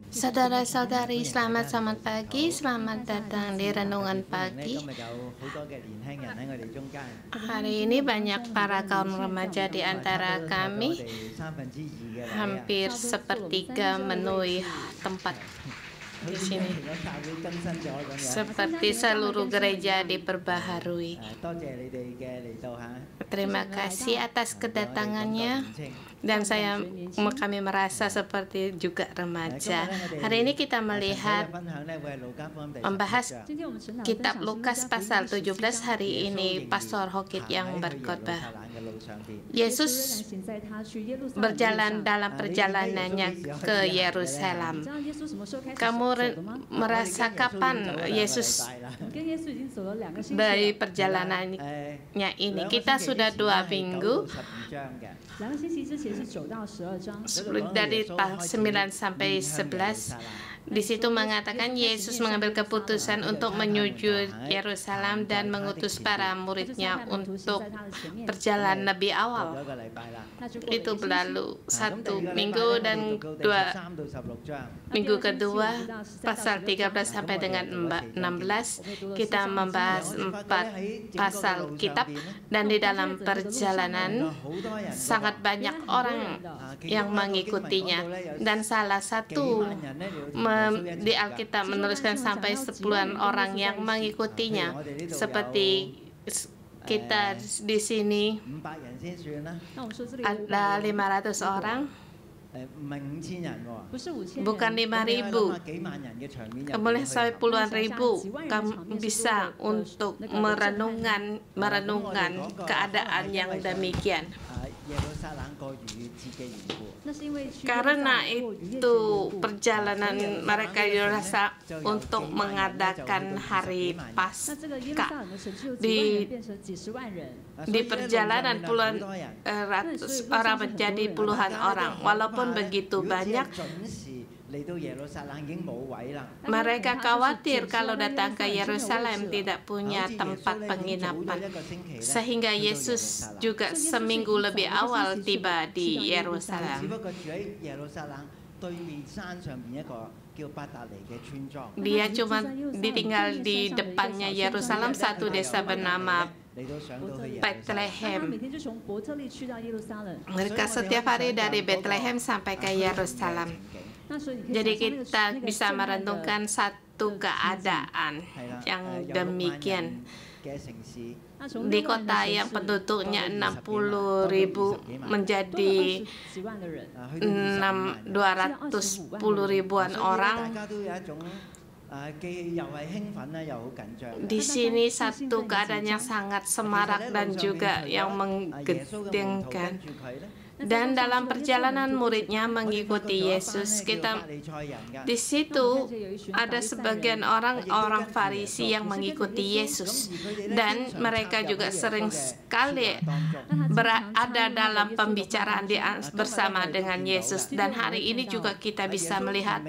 Saudara-saudari, selamat pagi, selamat datang di Renungan Pagi. Hari ini banyak para kaum remaja di antara kami, hampir sepertiga memenuhi tempat di sini. Seperti seluruh gereja diperbaharui. Terima kasih atas kedatangannya. Dan kami merasa seperti juga remaja. Hari ini kita membahas kitab Lukas pasal 17. Hari ini Pastor Hokit yang berkhotbah. Yesus berjalan dalam perjalanannya ke Yerusalem. Kamu merasa kapan Yesus dari perjalanannya ini? Kita sudah 2 minggu. Dari 9 sampai 11 di situ mengatakan Yesus mengambil keputusan untuk menuju Yerusalem dan mengutus para muridnya untuk berjalan lebih awal. Itu berlalu 1 minggu dan 2 minggu kedua pasal 13 sampai dengan 16 kita membahas 4 pasal kitab, dan di dalam perjalanan sangat banyak orang yang mengikutinya, dan salah satu di Alkitab menuliskan sampai 10-an orang yang mengikutinya. Seperti kita di sini ada 500 orang, bukan 5.000, kemudian sampai puluhan ribu. Kamu bisa untuk merenungkan keadaan yang demikian. Karena itu perjalanan mereka dirasa untuk mengadakan hari Paskah. Di perjalanan puluhan ratus orang menjadi puluhan orang. Walaupun begitu banyak, mereka khawatir kalau datang ke Yerusalem tidak punya tempat penginapan, sehingga Yesus juga seminggu lebih awal tiba di Yerusalem. Dia cuma ditinggal di depannya Yerusalem, satu desa bernama Bethlehem. Mereka setiap hari dari Bethlehem sampai ke Yerusalem. Jadi kita bisa merenungkan satu keadaan yang demikian. Di kota yang penduduknya 60.000 menjadi 210 ribuan orang. Di sini satu keadaan yang sangat semarak dan juga yang menggedengkan. Dan dalam perjalanan muridnya mengikuti Yesus, di situ ada sebagian orang Farisi yang mengikuti Yesus, dan mereka juga sering sekali berada dalam pembicaraan bersama dengan Yesus. Dan hari ini juga kita bisa melihat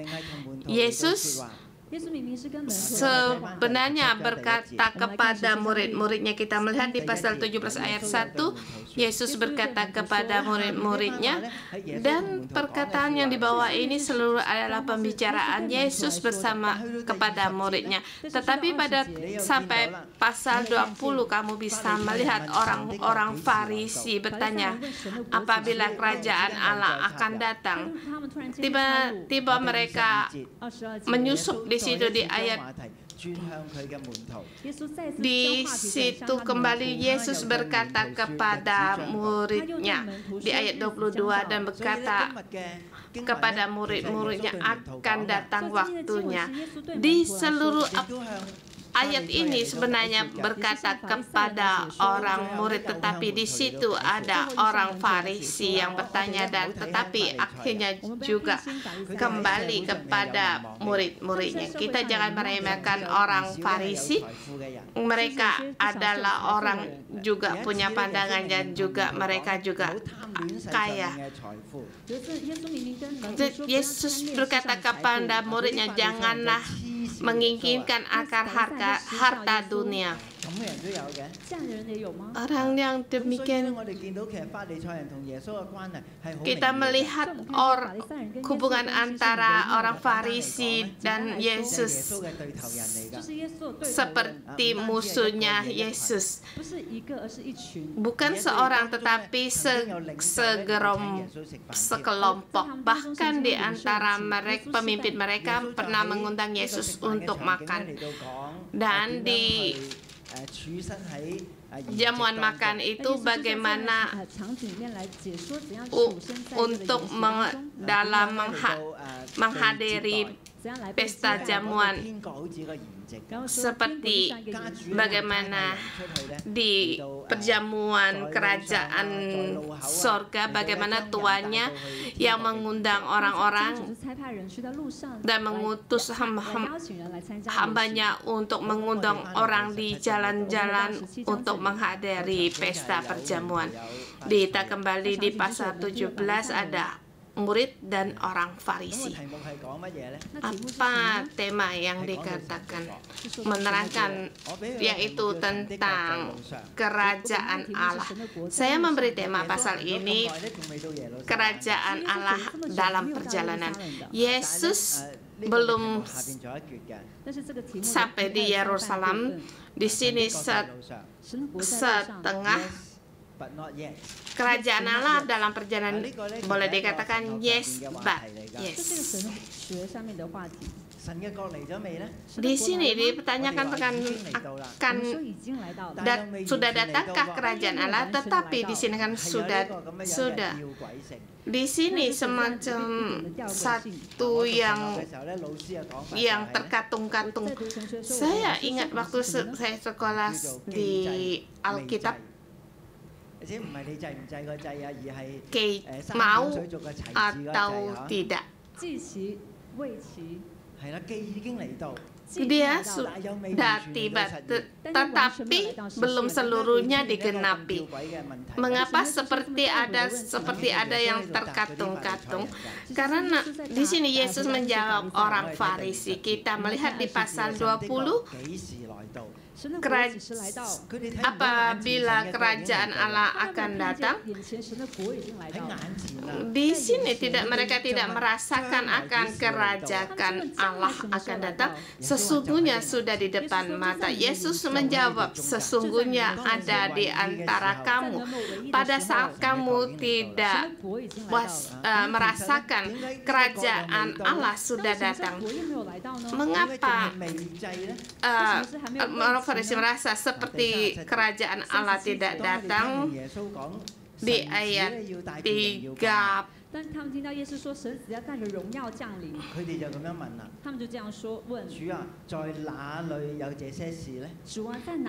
Yesus sebenarnya berkata kepada murid-muridnya. Kita melihat di pasal 17 ayat 1, Yesus berkata kepada murid-muridnya, dan perkataan yang dibawa ini seluruh adalah pembicaraan Yesus bersama kepada muridnya. Tetapi sampai pasal 20 kamu bisa melihat orang-orang Farisi bertanya, apabila kerajaan Allah akan datang. Tiba-tiba mereka menyusup di situ di ayat. Di situ kembali Yesus berkata kepada muridnya di ayat 22 dan berkata kepada murid-muridnya, akan datang waktunya. Di seluruh ayat ini sebenarnya berkata kepada orang murid, tetapi di situ ada orang Farisi yang bertanya, dan tetapi akhirnya juga kembali kepada murid-muridnya. Kita jangan meremehkan orang Farisi. Mereka adalah orang juga punya pandangan, dan juga mereka juga kaya. Yesus berkata kepada muridnya, janganlah menginginkan akar harta dunia. Orang yang demikian, kita melihat hubungan antara orang Farisi dan Yesus seperti musuhnya Yesus. Bukan seorang tetapi sekelompok. Bahkan di antara mereka, pemimpin mereka pernah mengundang Yesus untuk makan. Dan di jamuan makan itu bagaimana untuk dalam menghadiri pesta jamuan, seperti bagaimana di perjamuan kerajaan sorga, bagaimana tuannya yang mengundang orang-orang dan mengutus hambanya untuk mengundang orang di jalan-jalan untuk menghadiri pesta perjamuan. Kita kembali di pasal 17, ada murid dan orang Farisi. Apa tema yang dikatakan? Menerangkan, yaitu tentang kerajaan Allah. Saya memberi tema pasal ini, kerajaan Allah dalam perjalanan. Yesus belum sampai di Yerusalem. Di sini setengah kerajaan Allah dalam perjalanan, boleh dikatakan yes, but yes. Di sini dipertanyakan akan sudah datangkah kerajaan Allah, tetapi di sini kan sudah. Di sini semacam satu yang terkatung-katung. Saya ingat waktu saya sekolah di Alkitab, mau atau tidak, dia sudah tiba, tetapi belum seluruhnya digenapi. Mengapa seperti ada yang terkatung-katung? Karena di sini Yesus menjawab orang Farisi. Kita melihat di pasal 20, apabila kerajaan Allah akan datang. Di sini mereka tidak merasakan akan kerajaan Allah akan datang. Sesungguhnya sudah di depan mata. Yesus menjawab, sesungguhnya ada di antara kamu. Pada saat kamu tidak merasakan kerajaan Allah sudah datang. Mengapa Farisi merasa seperti kerajaan Allah tidak datang? Di ayat 3,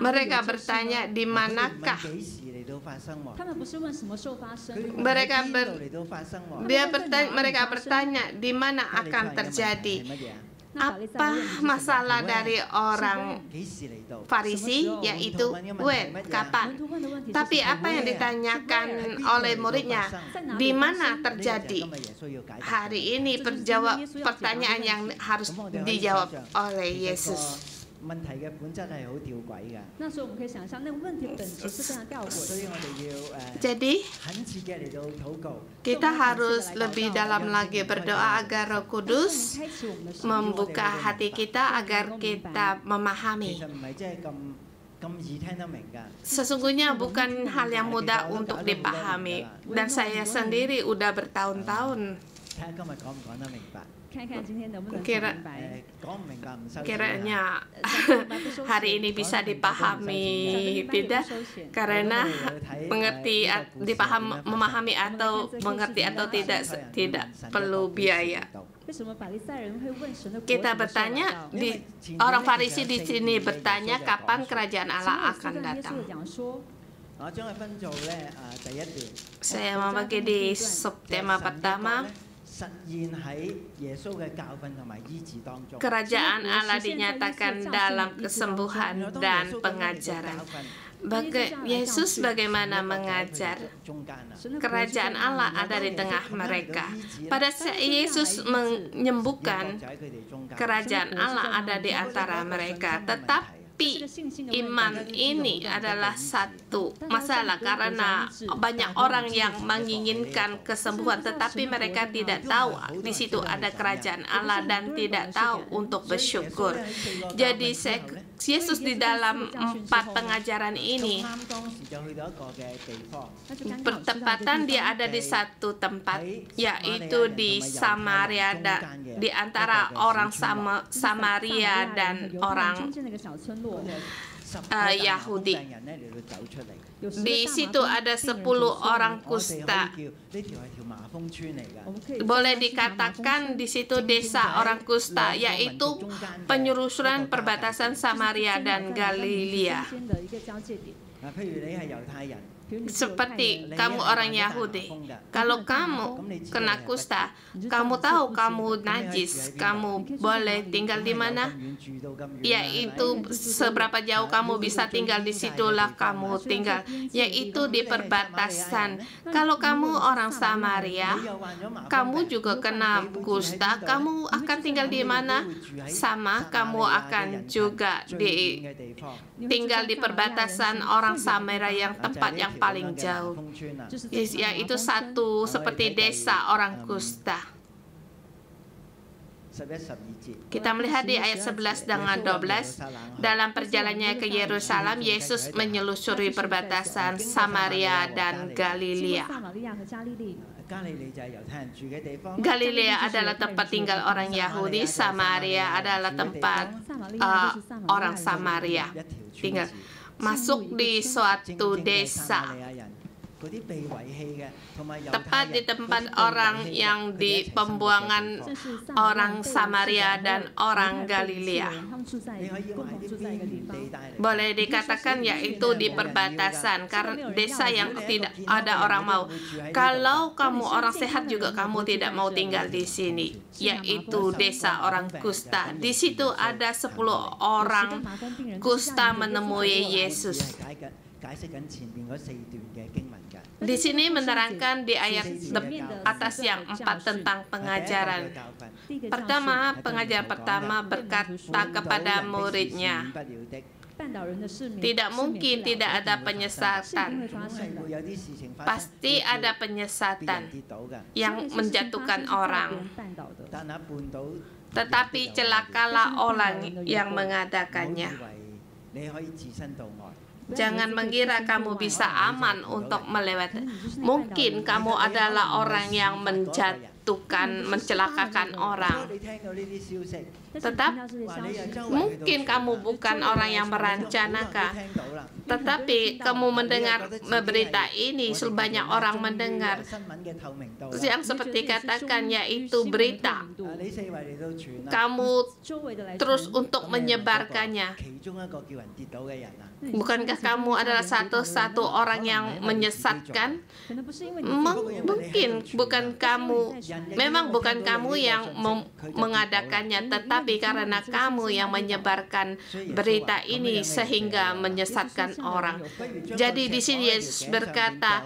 mereka bertanya, di manakah? Mereka bertanya, di mana akan terjadi? Apa masalah dari orang Farisi, yaitu kapan? Tapi apa yang ditanyakan oleh muridnya, di mana terjadi? Hari ini pertanyaan yang harus dijawab oleh Yesus. Jadi kita harus lebih dalam lagi berdoa agar Roh Kudus membuka hati kita agar kita memahami. Sesungguhnya bukan hal yang mudah untuk dipahami, dan saya sendiri udah bertahun-tahun. Kiranya hari ini bisa dipahami tidak, karena memahami atau mengerti atau tidak perlu biaya. Kita bertanya, orang Farisi di sini bertanya kapan kerajaan Allah akan datang. Saya membagi di subtema pertama, kerajaan Allah dinyatakan dalam kesembuhan dan pengajaran. Yesus bagaimana mengajar? Kerajaan Allah ada di tengah mereka. Pada saat Yesus menyembuhkan, kerajaan Allah ada di antara mereka. Tetapi Tetapi iman ini adalah satu masalah karena banyak orang yang menginginkan kesembuhan, tetapi mereka tidak tahu di situ ada kerajaan Allah dan tidak tahu untuk bersyukur. Jadi Yesus di dalam 4 pengajaran ini bertepatan dia ada di satu tempat, yaitu di Samaria, di antara orang Samaria dan orang Yahudi. Di situ ada 10 orang kusta. Boleh dikatakan di situ desa orang kusta, yaitu penyelusuran perbatasan Samaria dan Galilea. Seperti kamu orang Yahudi, kalau kamu kena kusta, kamu tahu kamu najis, kamu boleh tinggal di mana? Yaitu seberapa jauh kamu bisa tinggal, di situlah kamu tinggal, yaitu di perbatasan. Kalau kamu orang Samaria, kamu juga kena kusta, kamu akan tinggal di mana? Sama, kamu akan juga tinggal di perbatasan orang Samaria, yang tempat yang paling jauh, yaitu satu seperti desa orang kusta. Kita melihat di ayat 11 dengan 12, dalam perjalanannya ke Yerusalem, Yesus menyelusuri perbatasan Samaria dan Galilea. Galilea adalah tempat tinggal orang Yahudi, Samaria adalah tempat orang Samaria tinggal. Masuk di suatu desa, tepat di tempat orang yang di pembuangan orang Samaria dan orang Galilea. Boleh dikatakan yaitu di perbatasan, karena desa yang tidak ada orang mau. Kalau kamu orang sehat juga kamu tidak mau tinggal di sini, yaitu desa orang kusta. Di situ ada 10 orang kusta menemui Yesus. Di sini menerangkan di ayat atas yang 4 tentang pengajaran. Pertama, pengajaran pertama berkata kepada muridnya, tidak mungkin tidak ada penyesatan. Pasti ada penyesatan yang menjatuhkan orang. Tetapi celakalah orang yang mengadakannya. Jangan mengira kamu bisa aman untuk melewati. Mungkin kamu adalah orang yang mencelakakan orang. Tetap mungkin kamu bukan orang yang merencanakan. Tetapi kamu mendengar berita ini, sebanyak orang mendengar. Yang seperti katakan, yaitu berita. Kamu terus untuk menyebarkannya. Bukankah kamu adalah satu orang yang menyesatkan? Mungkin bukan kamu, memang bukan kamu yang mengadakannya, tetapi karena kamu yang menyebarkan berita ini sehingga menyesatkan orang. Jadi di sini Yesus berkata,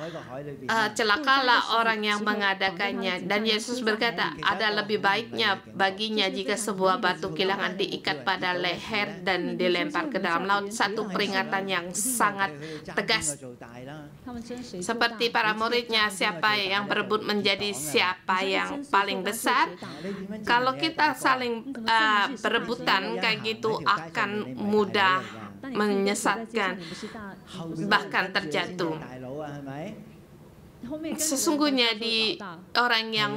celakalah orang yang mengadakannya. Dan Yesus berkata, ada lebih baiknya baginya jika sebuah batu kilangan diikat pada leher dan dilempar ke dalam laut. Satu peringatan yang sangat tegas. Seperti para muridnya, siapa yang berebut menjadi siapa yang paling besar. Kalau kita saling berebutan kayak gitu, akan mudah menyesatkan, bahkan terjatuh. Sesungguhnya di orang yang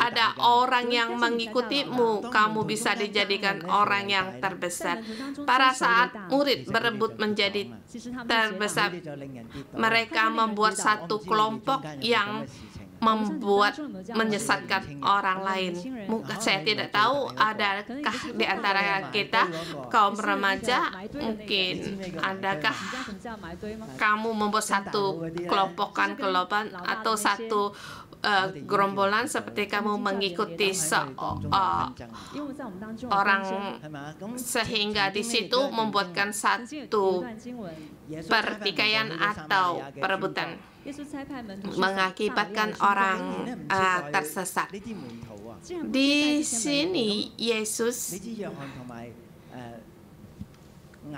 ada orang yang mengikutimu, kamu bisa dijadikan orang yang terbesar. Pada saat murid berebut menjadi terbesar, mereka membuat satu kelompok yang menyesatkan orang lain. Saya tidak tahu, adakah di antara kita kaum remaja, mungkin adakah kamu membuat satu kelompokan atau satu gerombolan seperti kamu mengikuti orang, sehingga di situ membuatkan satu pertikaian atau perebutan, mengakibatkan orang tersesat. Di sini Yesus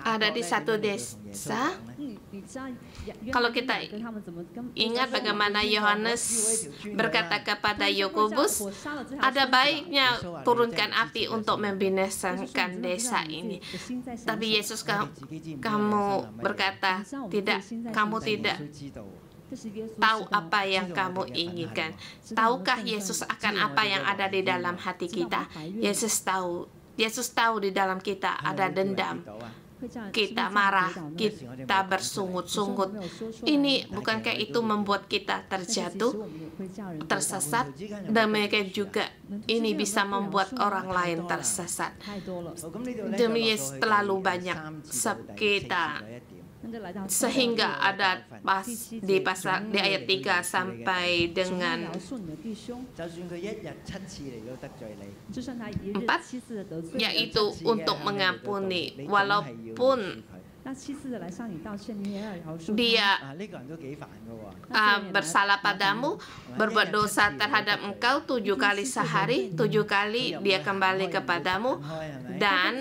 ada di satu desa. Kalau kita ingat bagaimana Yohanes berkata kepada Yakobus, ada baiknya turunkan api untuk membinasakan desa ini. Tapi Yesus, kamu berkata, tidak, kamu tidak tahu apa yang kamu inginkan. Tahukah Yesus akan apa yang ada di dalam hati kita? Yesus tahu di dalam kita ada dendam. Kita marah, kita bersungut-sungut. Ini bukankah itu membuat kita terjatuh, tersesat? Demikian juga ini bisa membuat orang lain tersesat. Demikian terlalu banyak kita, sehingga ada di ayat 3 sampai dengan 4, yaitu untuk mengampuni walaupun dia bersalah padamu, berbuat dosa terhadap engkau 7 kali sehari, 7 kali dia kembali kepadamu, dan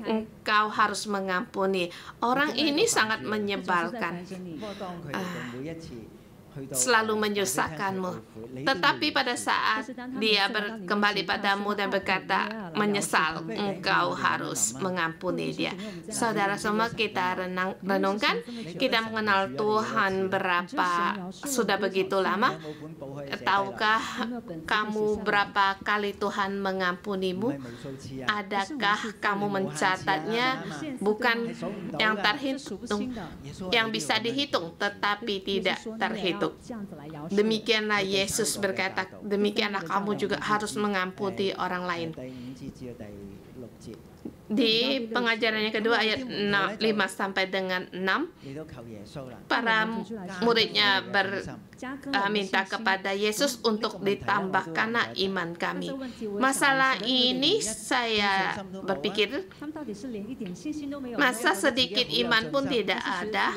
engkau harus mengampuni. Orang ini sangat menyebalkan, selalu menyusahkanmu. Tetapi pada saat dia kembali padamu dan berkata menyesal, engkau harus mengampuni dia. Saudara semua, kita renungkan, kita mengenal Tuhan sudah begitu lama. Tahukah kamu berapa kali Tuhan mengampunimu? Adakah kamu mencatatnya? Bukan yang terhitung, yang bisa dihitung, tetapi tidak terhitung. Demikianlah Yesus berkata, demikianlah kamu juga harus mengampuni orang lain. Di pengajarannya kedua ayat 5 sampai dengan 6, para muridnya minta kepada Yesus untuk ditambahkanlah iman kami. Masalah ini saya berpikir, masa sedikit iman pun tidak ada?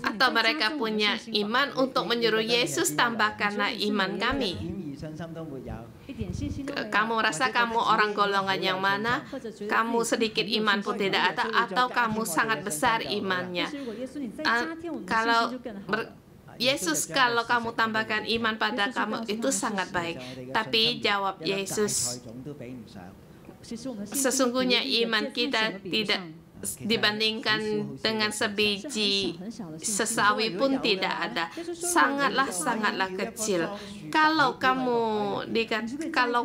Atau mereka punya iman untuk menyuruh Yesus tambahkanlah iman kami? Kamu merasa kamu orang golongan yang mana? Kamu sedikit iman pun tidak ada, atau kamu sangat besar imannya? Kalau Yesus, kalau kamu tambahkan iman pada kamu, itu sangat baik. Tapi jawab Yesus, sesungguhnya iman kita tidak dibandingkan dengan sebiji sesawi pun tidak ada, sangatlah kecil. Kalau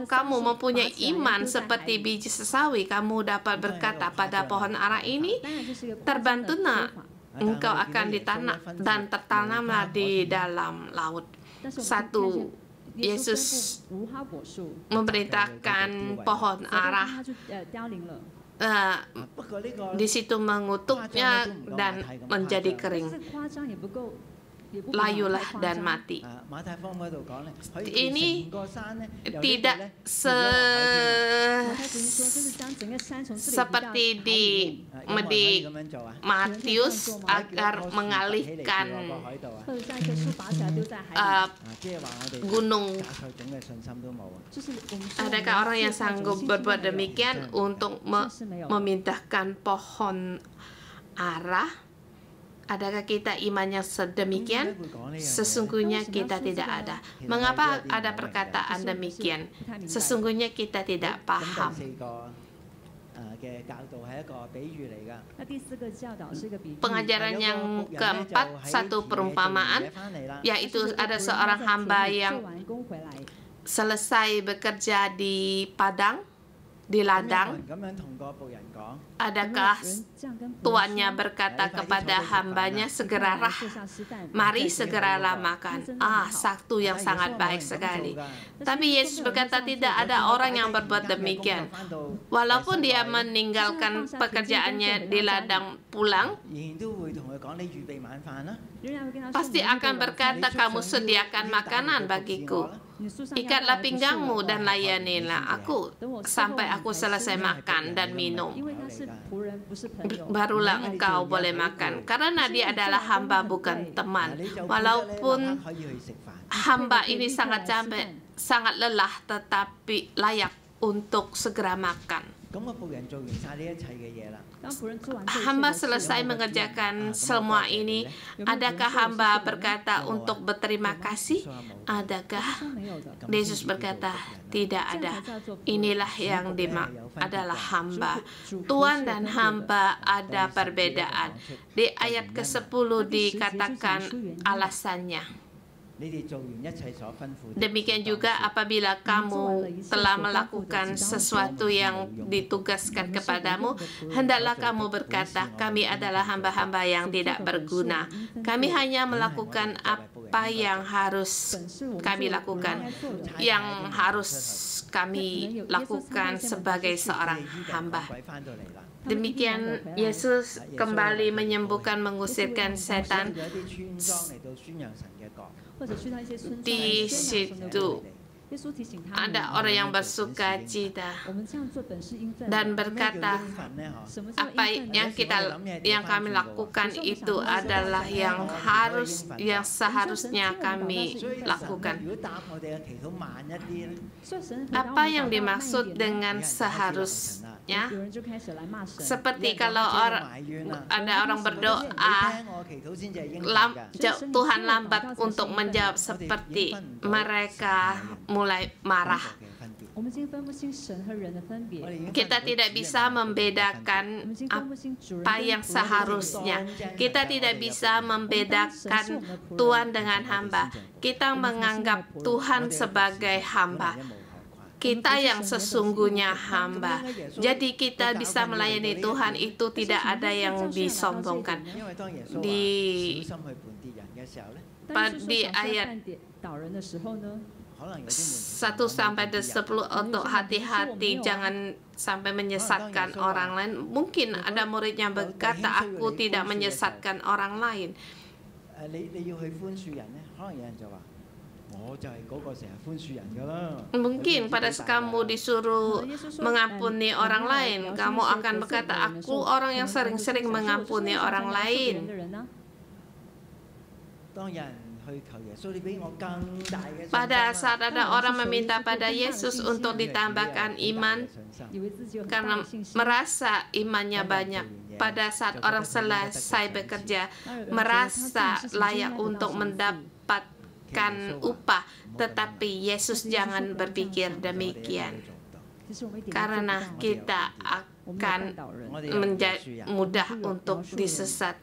kamu mempunyai iman seperti biji sesawi, kamu dapat berkata pada pohon ara ini, terbantu nak, engkau akan ditanam dan tertanamlah di dalam laut. Satu, Yesus memerintahkan pohon ara di situ mengutuknya dan menjadi kering, layulah dan mati. Ini tidak seperti di Matius agar mengalihkan gunung. Adakah orang yang sanggup berbuat demikian untuk memindahkan pohon ara? Adakah kita imannya sedemikian? Sesungguhnya kita tidak ada. Mengapa ada perkataan demikian? Sesungguhnya kita tidak paham. Pengajaran yang keempat, satu perumpamaan, yaitu ada seorang hamba yang selesai bekerja di ladang. Adakah tuannya berkata kepada hambanya, segeralah, mari segeralah makan. Satu yang sangat baik sekali. Tapi Yesus berkata tidak ada orang yang berbuat demikian. Walaupun dia meninggalkan pekerjaannya di ladang pulang, pasti akan berkata, kamu sediakan makanan bagiku. Ikatlah pinggangmu dan layanilah aku sampai aku selesai makan dan minum. Barulah engkau boleh makan. Karena dia adalah hamba, bukan teman. Walaupun hamba ini sangat capek, sangat lelah, tetapi layak untuk segera makan. Hamba selesai mengerjakan semua ini. Adakah hamba berkata untuk berterima kasih? Adakah? Yesus berkata, tidak ada. Inilah yang adalah hamba. Tuan dan hamba ada perbedaan. Di ayat ke-10 dikatakan alasannya. Demikian juga apabila kamu telah melakukan sesuatu yang ditugaskan kepadamu, hendaklah kamu berkata, kami adalah hamba-hamba yang tidak berguna. Kami hanya melakukan apa yang harus kami lakukan, yang harus kami lakukan sebagai seorang hamba. Demikian Yesus kembali menyembuhkan, mengusirkan setan. Di situ ada orang yang bersuka cita dan berkata, apa yang kami lakukan itu adalah yang seharusnya kami lakukan. Apa yang dimaksud dengan seharusnya? Seperti kalau ada orang berdoa, Tuhan lambat untuk menjawab, seperti mereka mulai marah. Kita tidak bisa membedakan apa yang seharusnya. Kita tidak bisa membedakan Tuhan dengan hamba. Kita menganggap Tuhan sebagai hamba. Kita yang sesungguhnya hamba. Jadi kita bisa melayani Tuhan itu tidak ada yang disombongkan. Di ayat 1 sampai 10 untuk hati-hati jangan sampai menyesatkan orang lain. Mungkin ada murid yang berkata, aku tidak menyesatkan orang lain. Mungkin pada saat kamu disuruh mengampuni orang lain, kamu akan berkata, aku orang yang sering-sering mengampuni orang lain. Pada saat ada orang meminta pada Yesus untuk ditambahkan iman karena merasa imannya banyak, pada saat orang selesai bekerja merasa layak untuk mendapatkan upah, tetapi Yesus jangan berpikir demikian, karena kita akan mudah untuk disesat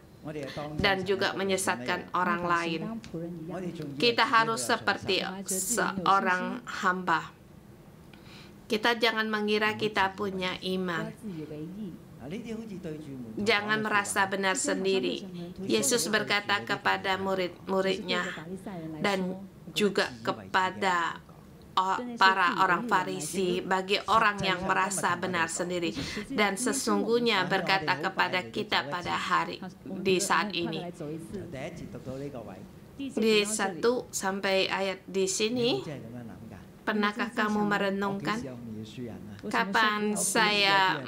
dan juga menyesatkan orang lain. Kita harus seperti seorang hamba. Kita jangan mengira kita punya iman. Jangan merasa benar sendiri. Yesus berkata kepada murid-muridnya dan juga kepada para orang Farisi, bagi orang yang merasa benar sendiri, dan sesungguhnya berkata kepada kita pada hari di saat ini. Di 1 sampai ayat di sini, pernahkah kamu merenungkan kapan saya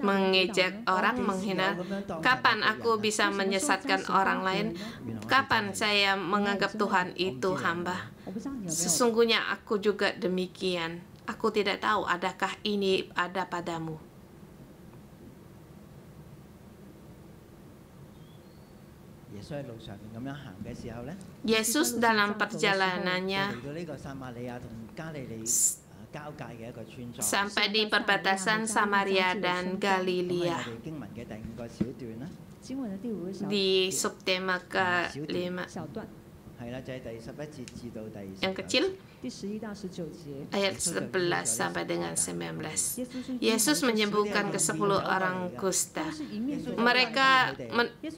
mengejek orang, menghina? Kapan aku bisa menyesatkan orang lain? Kapan saya menganggap Tuhan itu hamba? Sesungguhnya aku juga demikian. Aku tidak tahu adakah ini ada padamu. Yesus dalam perjalanannya sampai di perbatasan Samaria dan Galilea. Di subtema ke-5 yang kecil, ayat 11 sampai dengan 19. Yesus menyembuhkan ke-10 orang kusta.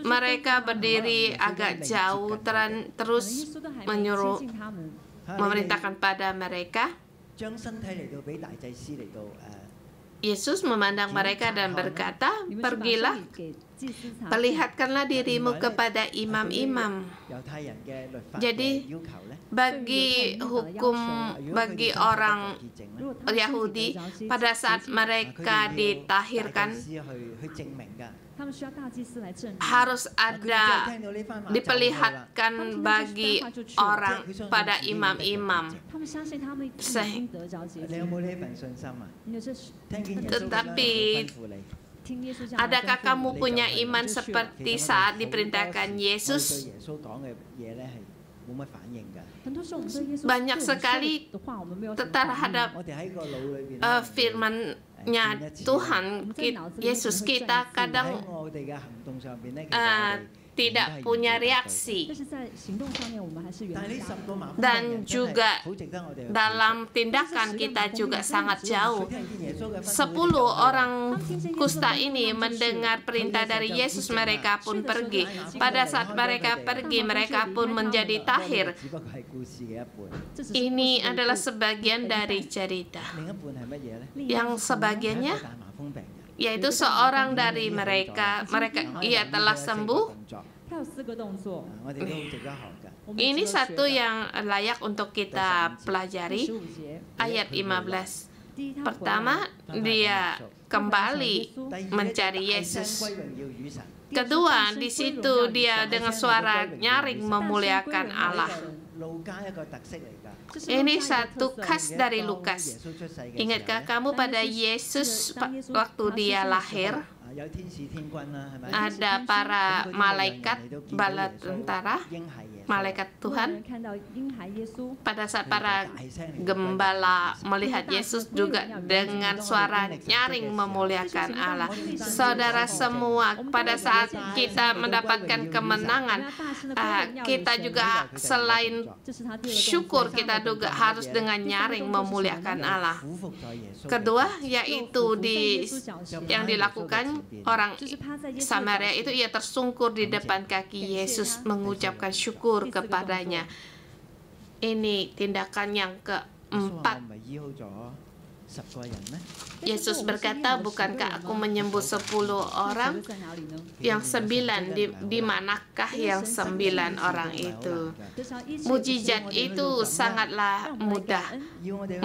Mereka berdiri agak jauh, terus menyuruh, memerintahkan pada mereka. Yesus memandang mereka dan berkata, pergilah, perlihatkanlah dirimu kepada imam-imam. Jadi bagi hukum, bagi orang Yahudi, pada saat mereka ditahirkan, harus ada diperlihatkan bagi orang pada imam-imam. Tetapi adakah kamu punya iman seperti saat diperintahkan Yesus? Banyak sekali terhadap firman-Nya Tuhan Yesus, kita kadang tidak punya reaksi, dan juga dalam tindakan kita juga sangat jauh. 10 orang kusta ini mendengar perintah dari Yesus, mereka pun pergi. Pada saat mereka pergi, mereka pun menjadi tahir. Ini adalah sebagian dari cerita. Yang sebagiannya yaitu seorang dari mereka ia telah sembuh. Ini satu yang layak untuk kita pelajari. Ayat 15. Pertama, dia kembali mencari Yesus. Kedua, di situ dia dengan suara nyaring memuliakan Allah. Ini satu khas dari Lukas. Ingatkah kamu pada Yesus waktu dia lahir? Ada para malaikat bala tentara, malaikat Tuhan. Pada saat para gembala melihat Yesus juga dengan suara nyaring memuliakan Allah. Saudara semua, pada saat kita mendapatkan kemenangan, kita juga selain syukur, kita juga harus dengan nyaring memuliakan Allah. Kedua, yaitu yang dilakukan orang Samaria itu, ia tersungkur di depan kaki Yesus mengucapkan syukur kepadanya. Ini tindakan yang keempat. Yesus berkata, bukankah aku menyembuh 10 orang? Yang 9, di manakah yang 9 orang itu? Mujizat itu sangatlah mudah.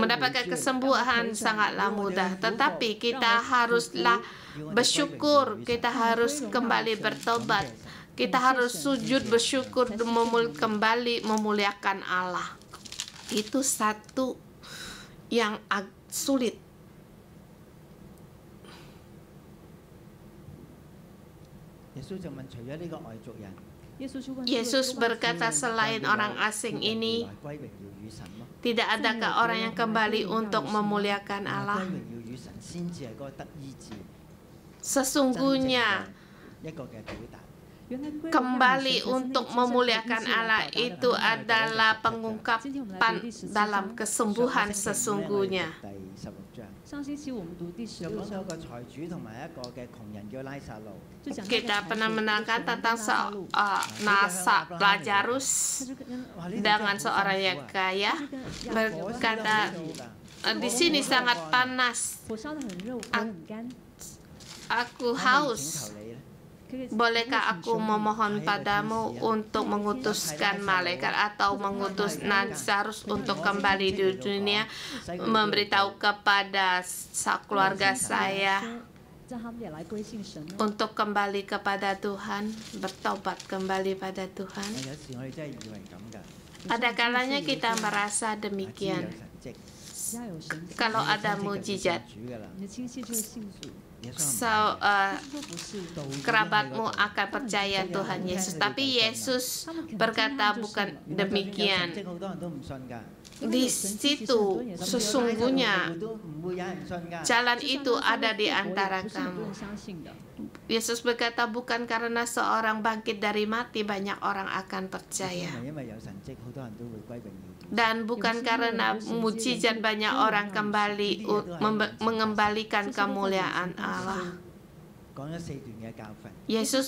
Mendapatkan kesembuhan sangatlah mudah. Tetapi kita haruslah bersyukur, kita harus kembali bertobat. Kita harus sujud bersyukur, kembali memuliakan Allah. Itu satu yang sulit. Yesus berkata, selain orang asing ini, tidak adakah orang yang kembali untuk memuliakan Allah? Sesungguhnya kembali untuk memuliakan Allah itu adalah pengungkapan dalam kesembuhan sesungguhnya. Kita pernah menerangkan tentang Lazarus dengan seorang yang kaya, berkata, di sini sangat panas, aku haus. Bolehkah aku memohon padamu untuk mengutuskan malaikat atau mengutus Lazarus untuk kembali di dunia, memberitahu kepada keluarga saya untuk kembali kepada Tuhan, bertobat kembali pada Tuhan? Ada kalanya kita merasa demikian. Kalau ada mujizat, kerabatmu akan percaya Tuhan Yesus. Tapi Yesus berkata bukan demikian. Di situ sesungguhnya jalan itu ada di antara kamu. Yesus berkata, bukan karena seorang bangkit dari mati banyak orang akan percaya, dan bukan karena mujizat banyak orang kembali mengembalikan kemuliaan Allah. Yesus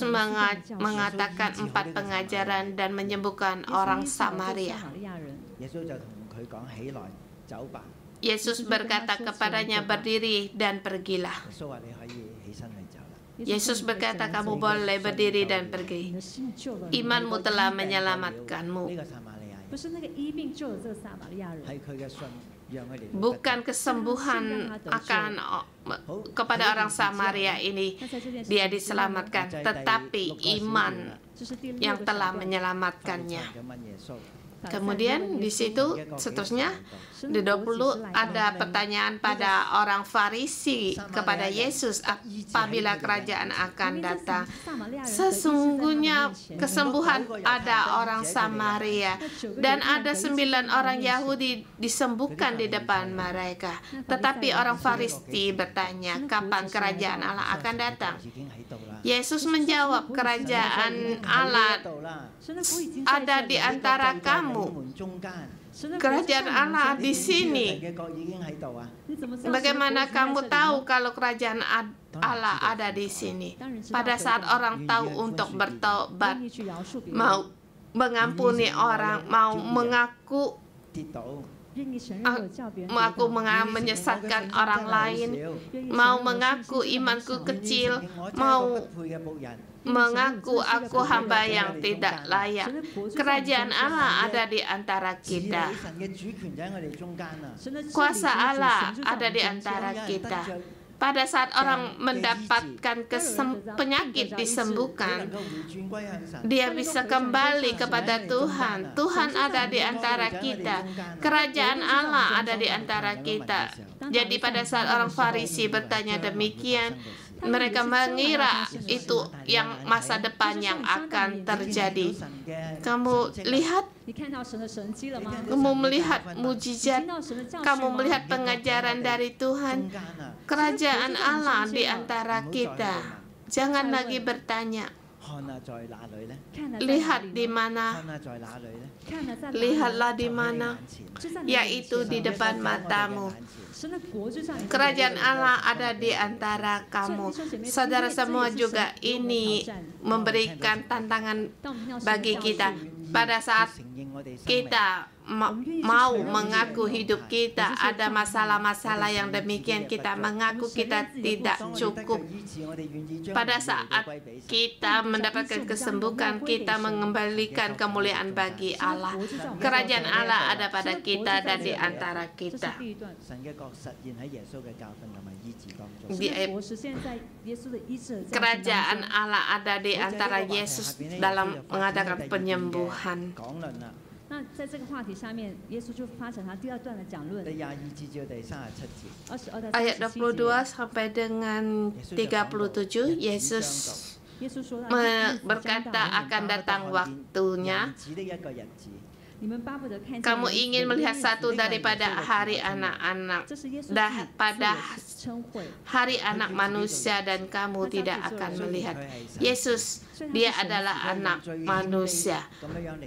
mengatakan 4 pengajaran dan menyembuhkan orang Samaria. Yesus berkata kepadanya, berdiri dan pergilah. Yesus berkata, kamu boleh berdiri dan pergi. Imanmu telah menyelamatkanmu. bukan kesembuhan kepada orang Samaria ini dia diselamatkan, tetapi iman yang telah menyelamatkannya. Kemudian di situ seterusnya di 20 ada pertanyaan pada orang Farisi kepada Yesus apabila kerajaan akan datang. Sesungguhnya kesembuhan ada orang Samaria dan ada 9 orang Yahudi disembuhkan di depan mereka. Tetapi orang Farisi bertanya, kapan kerajaan Allah akan datang? Yesus menjawab, kerajaan Allah ada di antara kamu. Kerajaan Allah di sini. Bagaimana kamu tahu kalau kerajaan Allah ada di sini? Pada saat orang tahu untuk bertobat, mau mengampuni orang, mau mengaku menyesatkan orang lain, mau mengaku imanku kecil, mau mengaku aku hamba yang tidak layak. Kerajaan Allah ada di antara kita. Kuasa Allah ada di antara kita. Pada saat orang mendapatkan penyakit disembuhkan, dia bisa kembali kepada Tuhan. Tuhan ada di antara kita. Kerajaan Allah ada di antara kita. Jadi pada saat orang Farisi bertanya demikian, mereka mengira itu yang masa depan yang akan terjadi. Kamu lihat, kamu melihat mujizat, kamu melihat pengajaran dari Tuhan. Kerajaan Allah di antara kita. Jangan lagi bertanya, lihat di mana, lihatlah di mana, yaitu di depan matamu. Kerajaan Allah ada di antara kamu. Saudara semua juga ini memberikan tantangan bagi kita. Pada saat kita mau mengaku hidup kita ada masalah-masalah yang demikian, kita mengaku kita tidak cukup. Pada saat kita mendapatkan kesembuhan, kita mengembalikan kemuliaan bagi Allah. Kerajaan Allah ada pada kita dan di antara kita. Kerajaan Allah ada di antara Yesus dalam mengadakan penyembuhan. Ayat 22 sampai dengan 37, Yesus berkata akan datang waktunya. Kamu ingin melihat satu daripada hari anak-anak, pada hari anak manusia, dan kamu tidak akan melihat. Yesus, dia adalah anak manusia.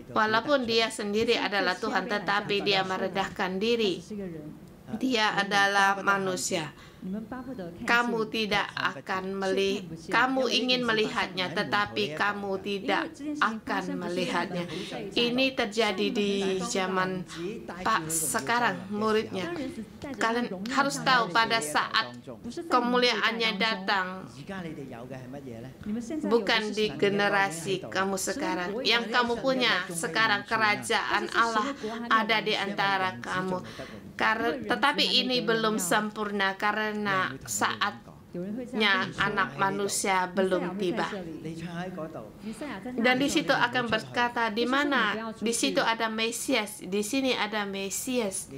Walaupun dia sendiri adalah Tuhan, tetapi dia merendahkan diri. Dia adalah manusia. Kamu tidak akan melihat, kamu ingin melihatnya, tetapi kamu tidak akan melihatnya. Ini terjadi di zaman Pak sekarang, muridnya. Kalian harus tahu pada saat kemuliaannya datang, bukan di generasi kamu sekarang. Yang kamu punya sekarang, kerajaan Allah ada di antara kamu. Tetapi ini belum sempurna karena saatnya anak manusia belum tiba. Dan di situ akan berkata, di mana? Di situ ada Mesias, di sini ada Mesias.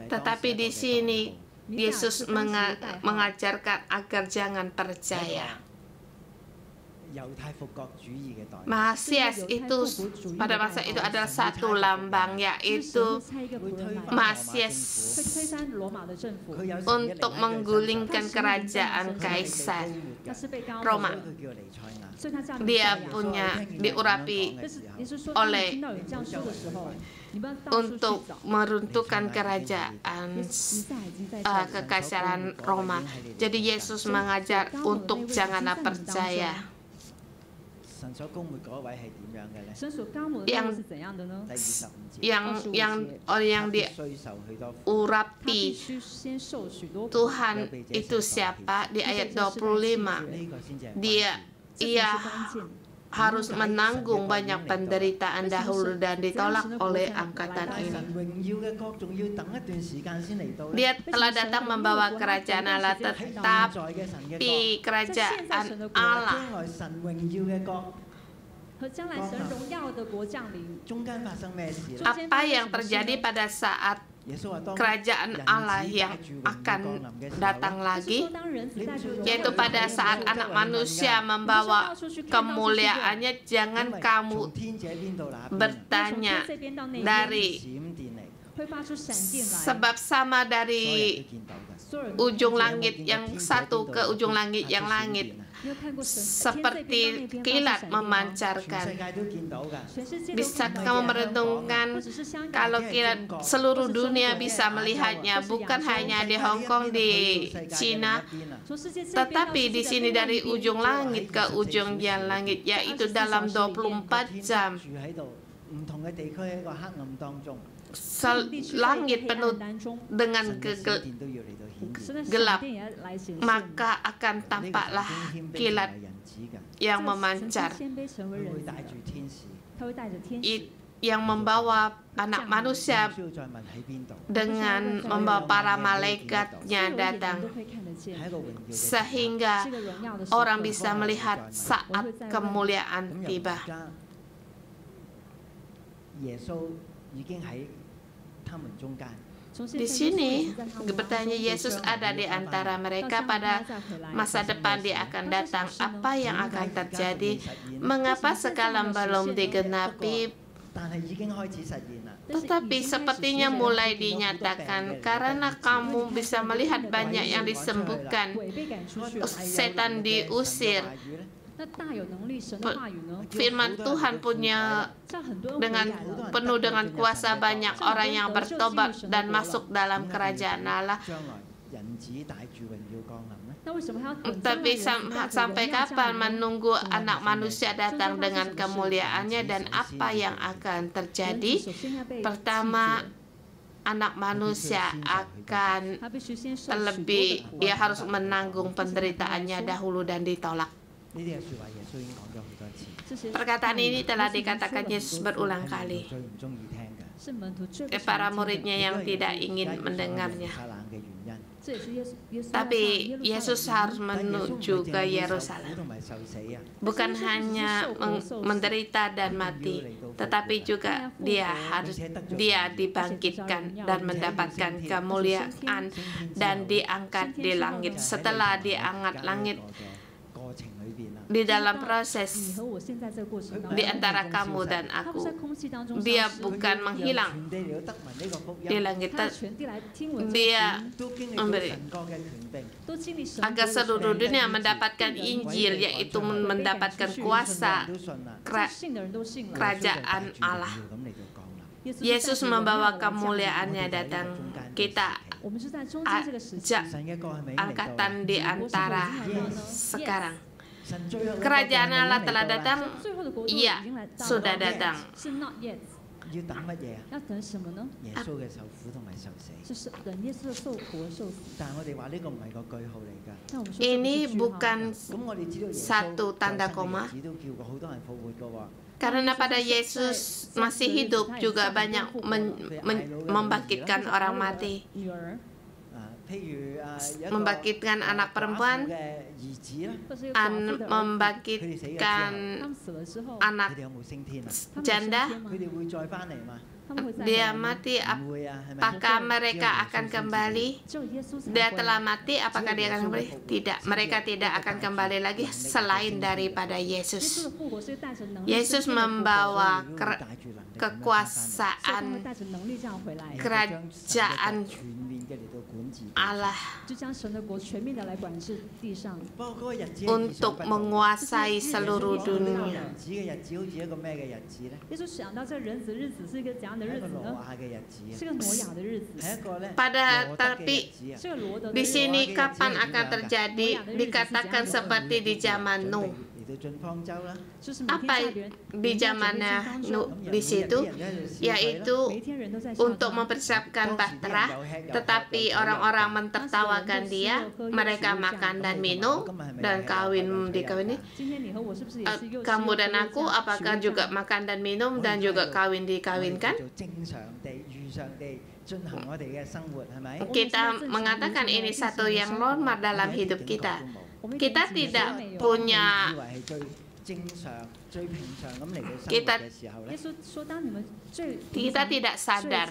Tetapi di sini Yesus mengajarkan agar jangan percaya. Mesias itu pada masa itu adalah satu lambang, yaitu Mesias untuk menggulingkan kerajaan Kaisar Roma. Dia punya diurapi oleh untuk meruntuhkan kerajaan kekaisaran Roma. Jadi Yesus mengajar untuk janganlah percaya. Yang diurapi Tuhan itu siapa? Di ayat 25, harus menanggung banyak penderitaan dahulu dan ditolak oleh angkatan ini. Dia telah datang membawa kerajaan Allah, tetapi kerajaan Allah apa yang terjadi pada saat kerajaan Allah yang akan datang lagi, yaitu pada saat anak manusia membawa kemuliaannya. Jangan kamu bertanya dari sebab sama dari ujung langit yang satu ke ujung langit yang langit, seperti kilat memancarkan. Bisa kamu merenungkan kalau kilat seluruh dunia bisa melihatnya, bukan hanya di Hong Kong, di Cina, tetapi di sini dari ujung langit ke ujung yang langit, yaitu dalam 24 jam. Langit penuh dengan gelap, maka akan tampaklah kilat yang memancar, yang membawa anak manusia dengan membawa para malaikatnya datang, sehingga orang bisa melihat saat kemuliaan tiba. Di sini bertanya, Yesus ada di antara mereka. Pada masa depan Dia akan datang. Apa yang akan terjadi? Mengapa sekarang belum digenapi? Tetapi sepertinya mulai dinyatakan, karena kamu bisa melihat banyak yang disembuhkan, setan diusir. Firman Tuhan punya penuh dengan kuasa, banyak orang yang bertobat dan masuk dalam kerajaan Allah. Tapi sampai kapan menunggu anak manusia datang dengan kemuliaannya, dan apa yang akan terjadi? Pertama, anak manusia akan terlebih, ia harus menanggung penderitaannya dahulu dan ditolak. Perkataan ini telah dikatakan Yesus berulang kali. Para muridnya yang tidak ingin mendengarnya. Tapi Yesus harus menuju ke Yerusalem, bukan hanya menderita dan mati, tetapi juga dia dibangkitkan dan mendapatkan kemuliaan dan diangkat di langit. Setelah diangkat langit, di dalam proses di antara kamu dan aku, Dia bukan menghilang di langit. Dia memberi agar seluruh dunia mendapatkan Injil, yaitu mendapatkan kuasa kerajaan Allah. Yesus membawa kemuliaannya datang. Kita ajak angkatan di antara sekarang. Kerajaan Allah telah datang. Iya, sudah datang. Ini bukan satu tanda koma. Karena pada Yesus masih hidup juga banyak membangkitkan orang mati, membangkitkan anak perempuan, membangkitkan anak janda. Dia mati, apakah mereka akan kembali? Dia telah mati, apakah dia akan kembali? Tidak, mereka tidak akan kembali lagi selain daripada Yesus. Yesus membawa kekuasaan kerajaan Allah untuk menguasai seluruh dunia. Tapi di sini kapan akan terjadi? Dikatakan seperti di zaman Nuh. Apa di zamannya di situ, yaitu untuk mempersiapkan bahtera, tetapi orang-orang mentertawakan dia, mereka makan dan minum dan dikawini. Kamu dan aku apakah juga makan dan minum dan juga dikawinkan? Kita mengatakan ini satu yang normal dalam hidup kita. Kita tidak punya kita tidak sadar.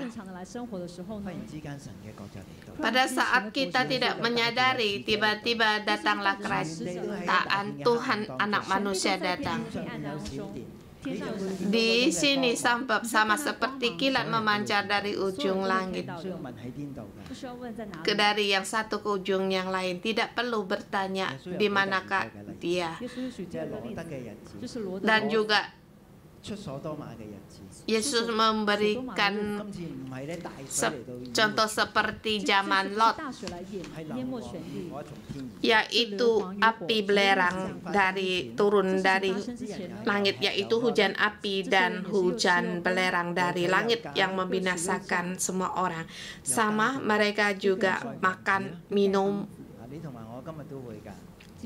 Pada saat kita tidak menyadari, tiba-tiba datanglah kerajaan Tuhan, anak manusia datang. Di sini sama seperti kilat memancar dari ujung langit dari yang satu ke ujung yang lain. Tidak perlu bertanya di manakah dia. Dan juga Yesus memberikan contoh seperti zaman Lot, yaitu api belerang turun dari langit, yaitu hujan api dan hujan belerang dari langit yang membinasakan semua orang. Sama mereka juga makan, minum.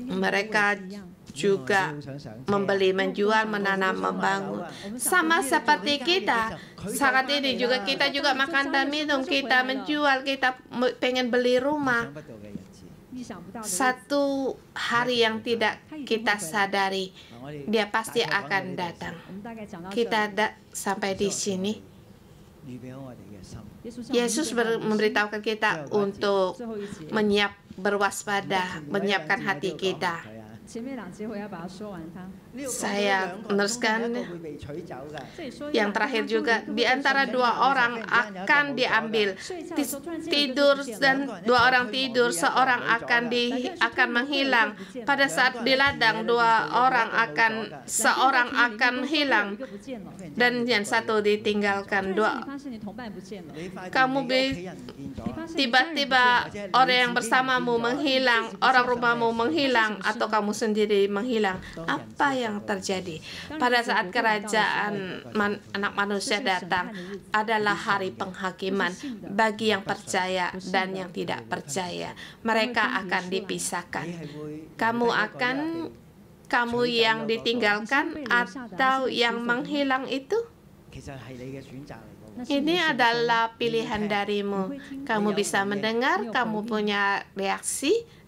Mereka juga membeli, menjual, menanam, membangun. Sama seperti kita. Saat ini juga kita juga makan dan minum, kita menjual, kita pengen beli rumah. Satu hari yang tidak kita sadari, dia pasti akan datang. Kita sampai di sini. Yesus memberitahukan kita untuk berwaspada, menyiapkan hati kita. Saya meneruskan yang terakhir juga, di antara dua orang akan diambil, tidur dan dua orang tidur, seorang akan menghilang. Pada saat di ladang seorang akan hilang dan yang satu ditinggalkan. Tiba-tiba orang yang bersamamu menghilang, orang rumahmu menghilang, atau kamu sendiri menghilang. Apa yang terjadi pada saat kerajaan anak manusia datang adalah hari penghakiman bagi yang percaya dan yang tidak percaya. Mereka akan dipisahkan. Kamu yang ditinggalkan atau yang menghilang itu? Ini adalah pilihan darimu. Kamu bisa mendengar, kamu punya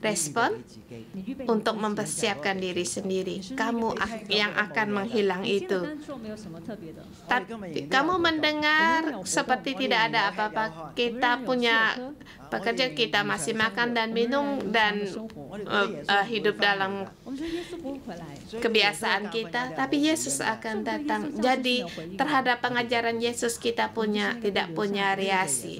respon untuk mempersiapkan diri sendiri. Kamu yang akan menghilang itu. Tapi kamu mendengar seperti tidak ada apa-apa. Kita punya pekerjaan, kita masih makan dan minum dan hidup dalam kebiasaan kita. Tapi Yesus akan datang. Jadi terhadap pengajaran Yesus kita tidak punya reaksi.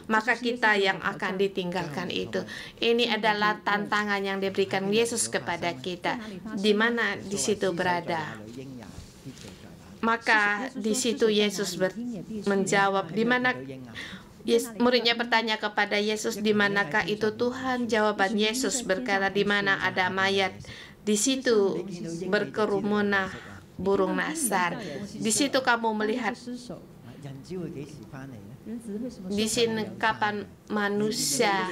Maka kita yang akan ditinggalkan itu. Ini adalah tantangan yang diberikan Yesus kepada kita. Di mana di situ berada. Maka di situ Yesus menjawab, di mana muridnya bertanya kepada Yesus, di manakah itu Tuhan? Jawaban Yesus berkata, di mana ada mayat, di situ berkerumunan burung nasar. Di situ kamu melihat. Di sini kapan manusia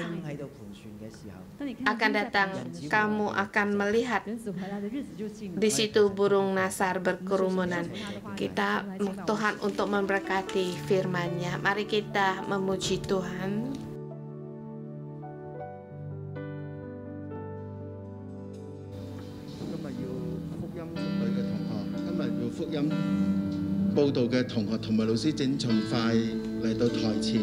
akan datang, kamu akan melihat di situ burung nasar berkerumunan. Tuhan untuk memberkati firman-Nya. Mari kita memuji Tuhan.福音報道嘅同學同埋老師正盡快嚟到台前，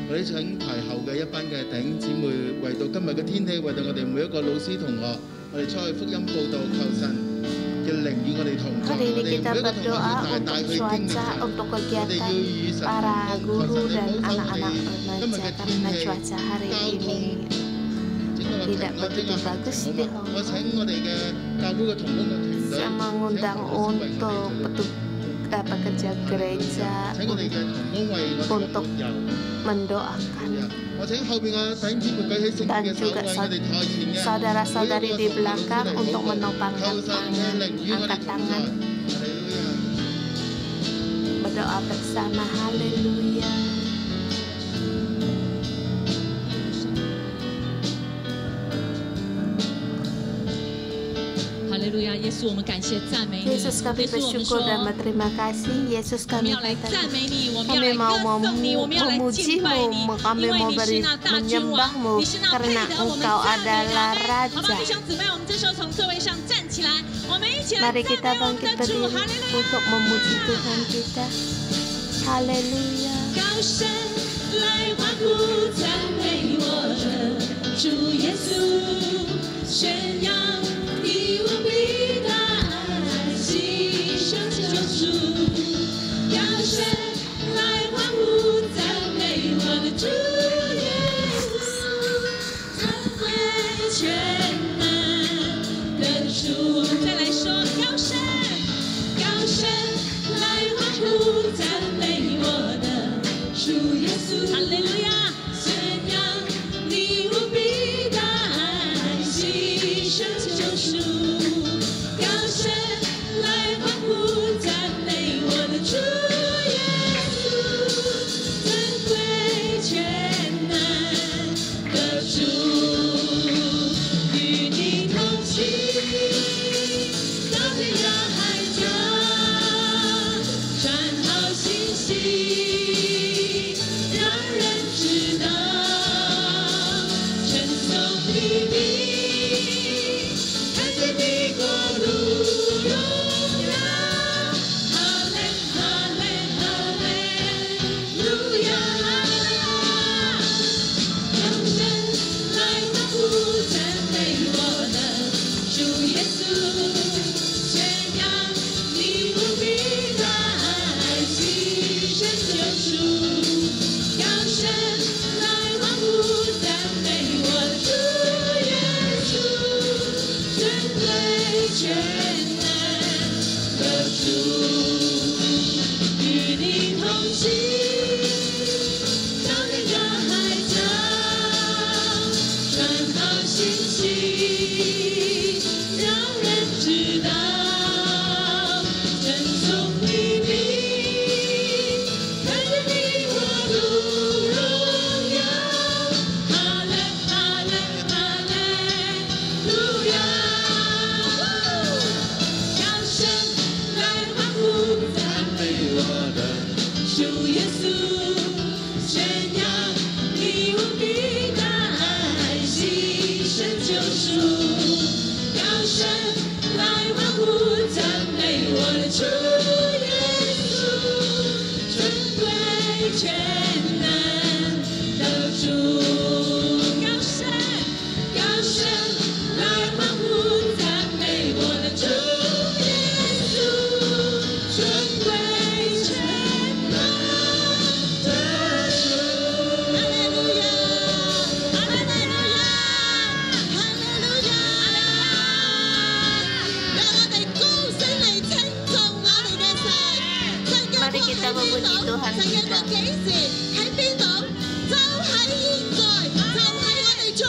我哋請台後嘅一班嘅弟兄姊妹為到今日嘅天氣，為到我哋每一個老師同學，我哋出去福音報道，求神嘅靈與我哋同在，我哋每一個同學要帶佢經歷神，我哋要與神同行，求神你保守我哋今日嘅天氣交通。tidak begitu bagus di Hong Kong. Saya mengundang untuk pekerja gereja untuk mendoakan. Dan juga saudara-saudari di belakang untuk menopangkan tangan, angkat tangan, berdoa bersama. Haleluya. Haleluya, Yesus, Yesus, kami bersyukur dan berterima kasih. Yesus, kami mau memuji-Mu, kami mau menyembah-Mu karena Engkau adalah Raja. Mari kita bangkit berdiri untuk memuji Tuhan kita. Haleluya.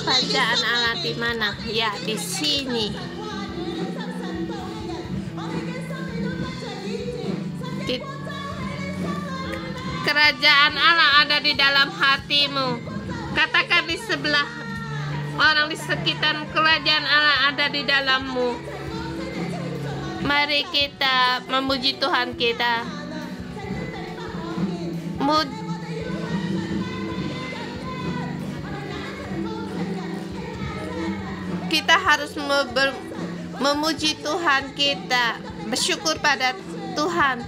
Kerajaan Allah di mana? Ya, di sini. Kerajaan Allah ada di dalam hatimu. Katakan di sebelah orang di sekitar, kerajaan Allah ada di dalammu. Mari kita memuji Tuhan kita. Kita harus memuji Tuhan kita, bersyukur pada Tuhan.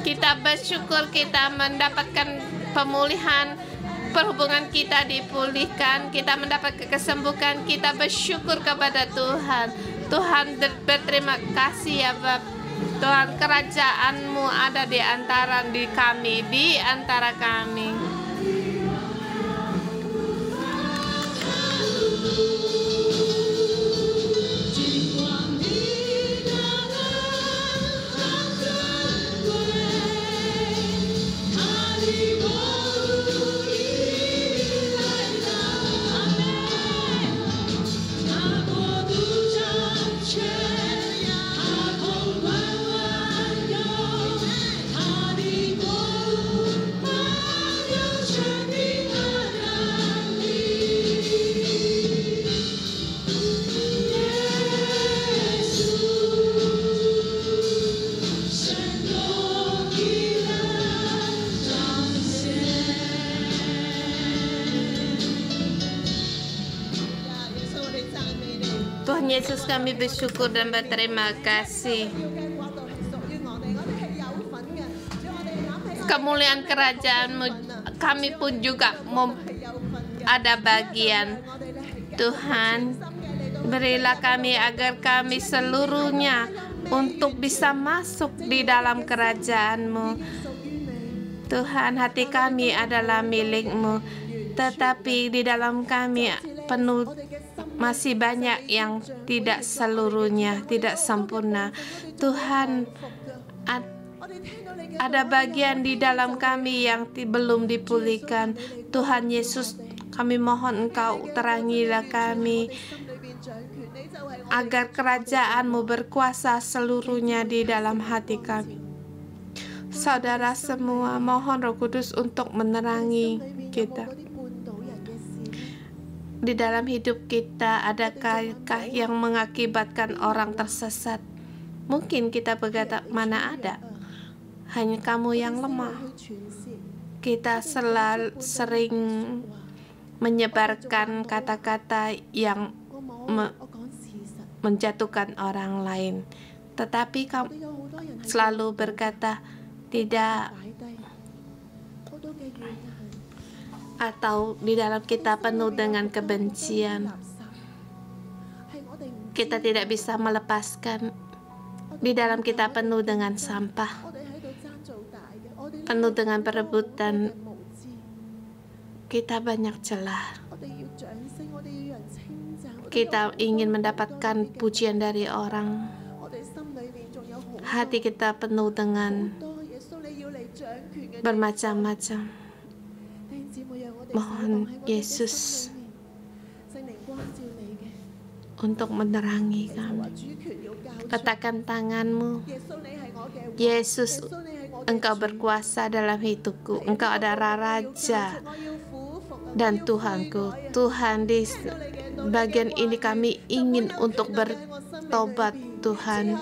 Kita bersyukur kita mendapatkan pemulihan, perhubungan kita dipulihkan, kita mendapat kesembuhan, kita bersyukur kepada Tuhan. Tuhan berterima kasih ya Bapak. Tuhan, kerajaan-Mu ada di antara kami, di antara kami. Tuhan Yesus, kami bersyukur dan berterima kasih. Kemuliaan kerajaan-Mu, kami pun juga ada bagian. Tuhan, berilah kami agar kami seluruhnya untuk bisa masuk di dalam kerajaan-Mu. Tuhan, hati kami adalah milik-Mu, tetapi di dalam kami penuh masih banyak yang tidak seluruhnya, tidak sempurna. Tuhan, ada bagian di dalam kami yang belum dipulihkan. Tuhan Yesus, kami mohon Engkau terangilah kami agar kerajaan-Mu berkuasa seluruhnya di dalam hati kami. Saudara semua, mohon Roh Kudus untuk menerangi kita. Di dalam hidup kita, adakah yang mengakibatkan orang tersesat? Mungkin kita berkata, mana ada? Hanya kamu yang lemah. Kita sering menyebarkan kata-kata yang menjatuhkan orang lain. Tetapi kamu selalu berkata, tidak. Atau di dalam kita penuh dengan kebencian, kita tidak bisa melepaskan. Di dalam kita penuh dengan sampah, penuh dengan perebutan, kita banyak celah. Kita ingin mendapatkan pujian dari orang. Hati kita penuh dengan bermacam-macam. Mohon Yesus untuk menerangi kami. Letakkan tangan-Mu. Yesus, Engkau berkuasa dalam hidupku. Engkau adalah Raja dan Tuhanku. Tuhan, di bagian ini kami ingin untuk bertobat, Tuhan.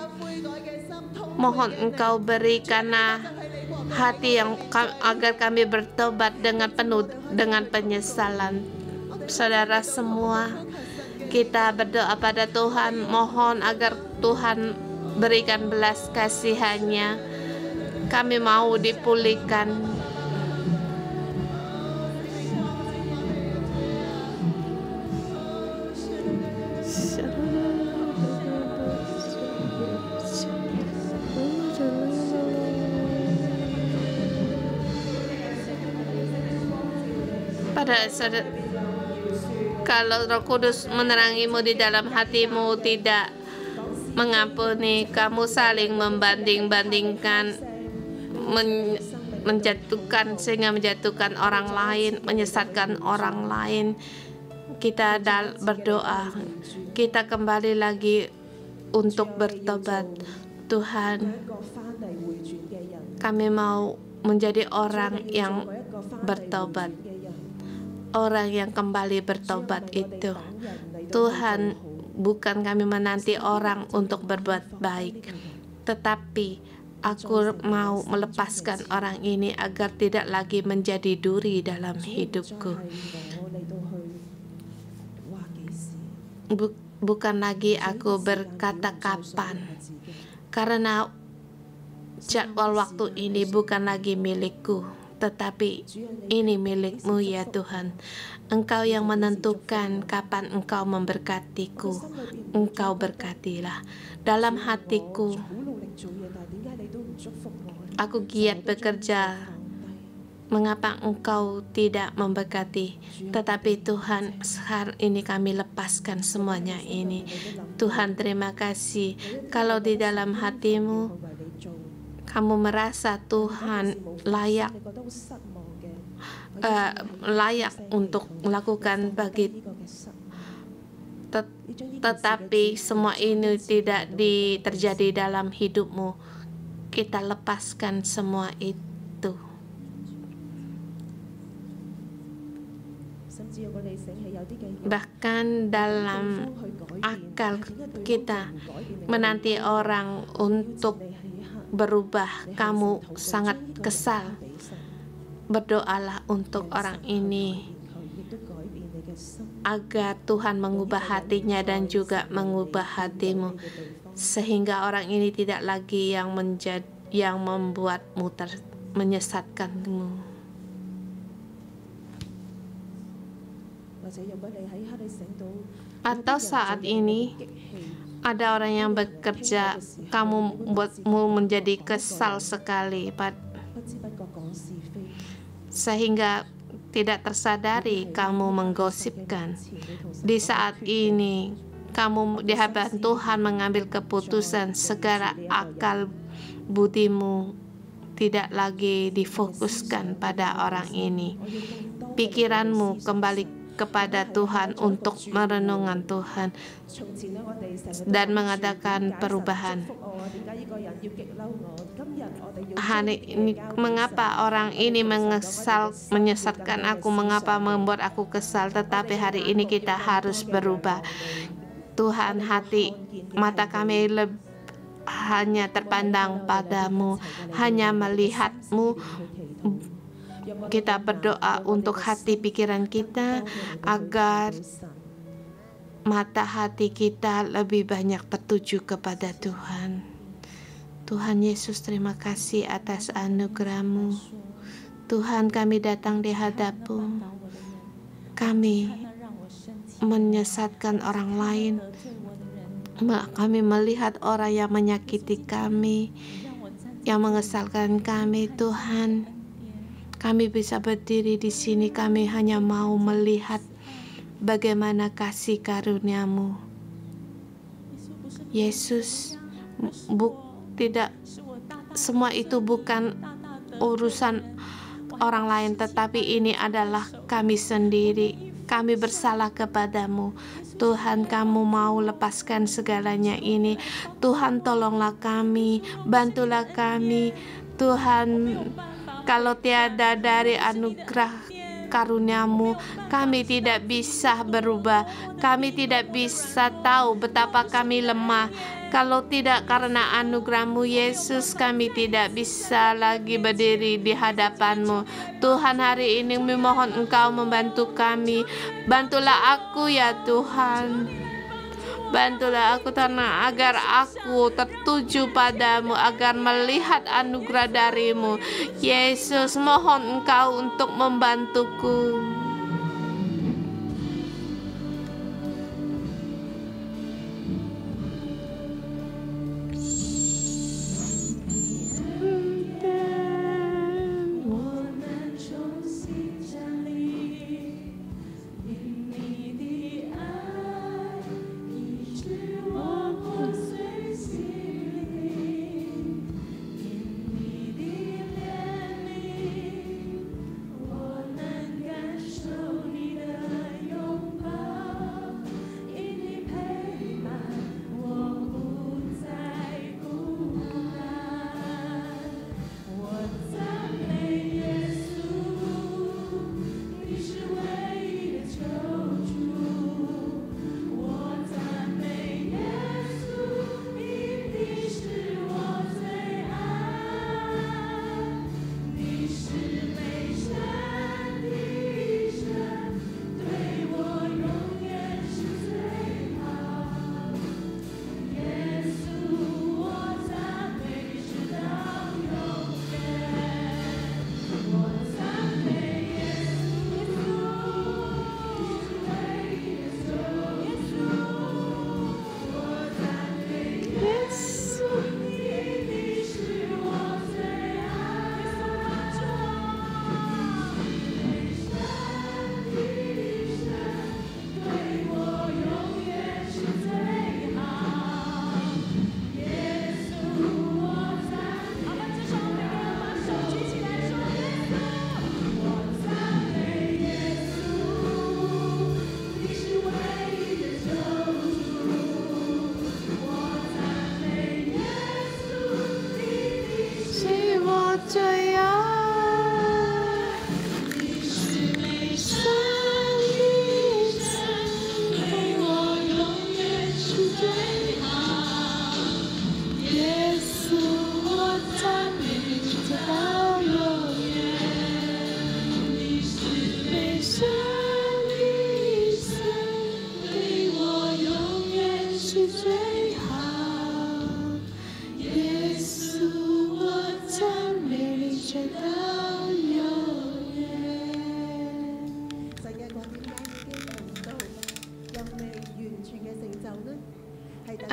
Mohon Engkau berikan hati yang agar kami bertobat dengan penuh dengan penyesalan. Saudara semua, kita berdoa pada Tuhan, mohon agar Tuhan berikan belas kasihan-Nya. Kami mau dipulihkan. Kalau Roh Kudus menerangimu di dalam hatimu tidak mengampuni, kamu saling membanding-bandingkan, menjatuhkan sehingga menjatuhkan orang lain, menyesatkan orang lain. Kita berdoa, kita kembali lagi untuk bertobat. Tuhan, kami mau menjadi orang yang bertobat. Orang yang kembali bertobat itu, Tuhan, bukan kami menanti orang untuk berbuat baik, tetapi aku mau melepaskan orang ini agar tidak lagi menjadi duri dalam hidupku. Bukan lagi aku berkata kapan, karena jadwal waktu ini bukan lagi milikku, tetapi ini milik-Mu ya Tuhan. Engkau yang menentukan kapan Engkau memberkatiku. Engkau berkatilah. Dalam hatiku, aku giat bekerja. Mengapa Engkau tidak memberkati? Tetapi Tuhan, hari ini kami lepaskan semuanya ini. Tuhan, terima kasih. Kalau di dalam hatimu kamu merasa Tuhan layak layak untuk melakukan tetapi semua ini tidak terjadi dalam hidupmu. Kita lepaskan semua itu. Bahkan dalam akal kita menanti orang untuk berubah, kamu sangat kesal. Berdoalah untuk orang ini agar Tuhan mengubah hatinya dan juga mengubah hatimu, sehingga orang ini tidak lagi yang membuatmu menyesatkanmu. Atau saat ini ada orang yang bekerja, kamu buatmu menjadi kesal sekali, sehingga tidak tersadari kamu menggosipkan. Di saat ini kamu di hadapan Tuhan mengambil keputusan, segala akal budimu tidak lagi difokuskan pada orang ini. Pikiranmu kembali kepada Tuhan untuk merenungkan Tuhan dan mengadakan perubahan. Hari ini, mengapa orang ini menyesatkan aku, mengapa membuat aku kesal? Tetapi hari ini kita harus berubah. Tuhan, mata kami hanya terpandang padamu, hanya melihatmu. Kita berdoa untuk hati pikiran kita agar mata hati kita lebih banyak tertuju kepada Tuhan. Tuhan Yesus, terima kasih atas anugerah-Mu. Tuhan, kami datang di hadap-Mu. Kami menyesatkan orang lain. Kami melihat orang yang menyakiti kami, yang mengesalkan kami. Tuhan, kami bisa berdiri di sini, kami hanya mau melihat bagaimana kasih karunia-Mu. Yesus, tidak semua itu bukan urusan orang lain, tetapi ini adalah kami sendiri. Kami bersalah kepadamu. Tuhan, kamu mau lepaskan segalanya ini. Tuhan, tolonglah kami, bantulah kami. Tuhan, kalau tiada dari anugerah karunia-Mu, kami tidak bisa berubah. Kami tidak bisa tahu betapa kami lemah. Kalau tidak karena anugerah-Mu, Yesus, kami tidak bisa lagi berdiri di hadapan-Mu. Tuhan, hari ini memohon Engkau membantu kami. Bantulah aku ya Tuhan. Bantulah aku karena agar aku tertuju padamu, agar melihat anugerah dari-Mu. Yesus, mohon Engkau untuk membantuku.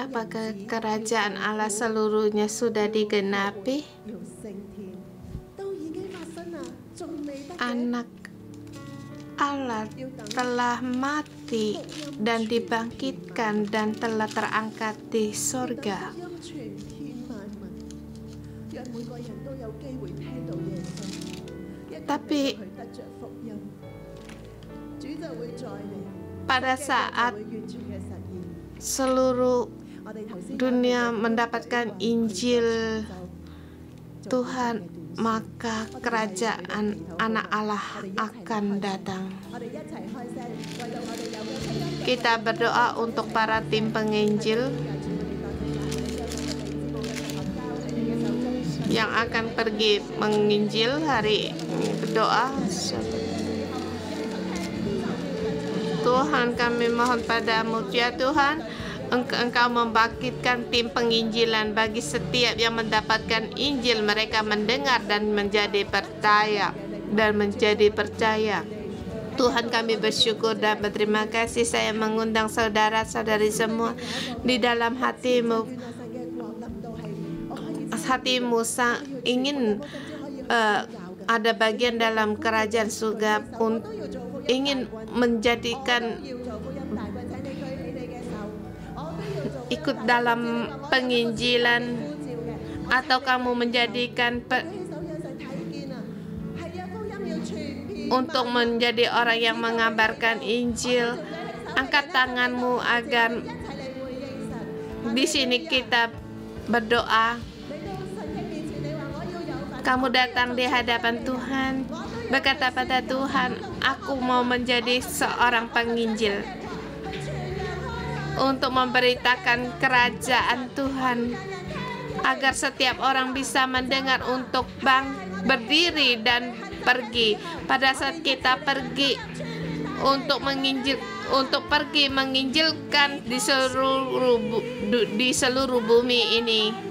apakah kerajaan Allah seluruhnya sudah digenapi? Anak Allah telah mati dan dibangkitkan dan telah terangkat di surga. Tapi pada saat seluruh dunia mendapatkan Injil Tuhan, maka kerajaan anak Allah akan datang. Kita berdoa untuk para tim penginjil yang akan pergi menginjil hari ini. Berdoa, Tuhan, kami mohon padamu, ya Tuhan, Engkau membangkitkan tim penginjilan bagi setiap yang mendapatkan Injil, mereka mendengar dan menjadi percaya Tuhan, kami bersyukur dan berterima kasih. Saya mengundang saudara-saudari semua di dalam hatimu ingin ada bagian dalam kerajaan surga, ingin menjadikan ikut dalam penginjilan, atau kamu menjadikan untuk menjadi orang yang mengabarkan Injil. Angkat tanganmu agar di sini kita berdoa. Kamu datang di hadapan Tuhan, berkata pada Tuhan, aku mau menjadi seorang penginjil untuk memberitakan kerajaan Tuhan, agar setiap orang bisa mendengar, untuk berdiri dan pergi. Pada saat kita pergi untuk pergi menginjilkan di seluruh bumi ini.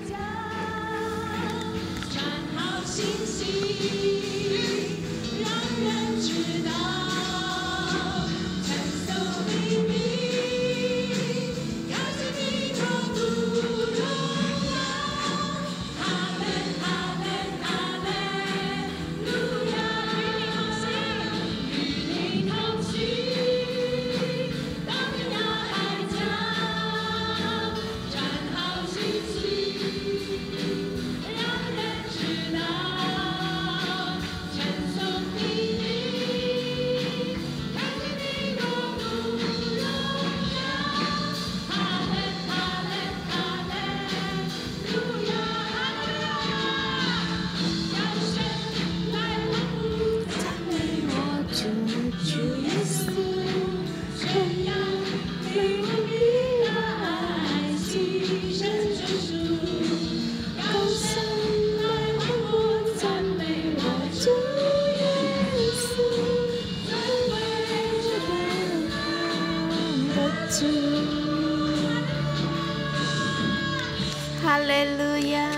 Haleluya.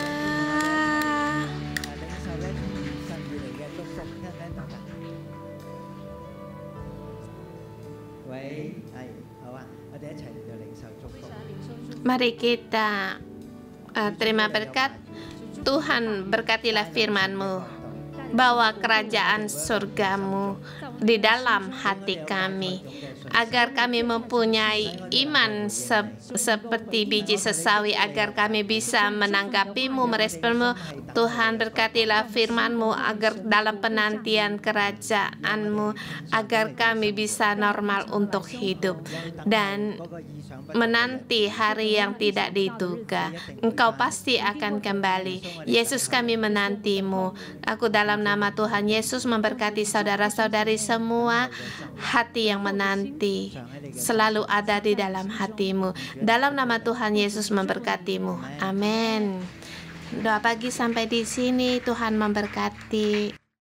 Mari kita terima berkat. Tuhan, berkatilah firman-Mu, bawa kerajaan surga-Mu di dalam hati kami, agar kami mempunyai iman seperti biji sesawi, agar kami bisa menanggapi-Mu, merespon-Mu. Tuhan, berkatilah firman-Mu agar dalam penantian kerajaan-Mu, agar kami bisa normal untuk hidup dan menanti hari yang tidak diduga. Engkau pasti akan kembali. Yesus, kami menanti-Mu. Aku dalam nama Tuhan Yesus memberkati saudara-saudari semua. Hati yang menanti selalu ada di dalam hati-Mu. Dalam nama Tuhan Yesus memberkati-Mu. Amin. Doa pagi sampai di sini. Tuhan memberkati.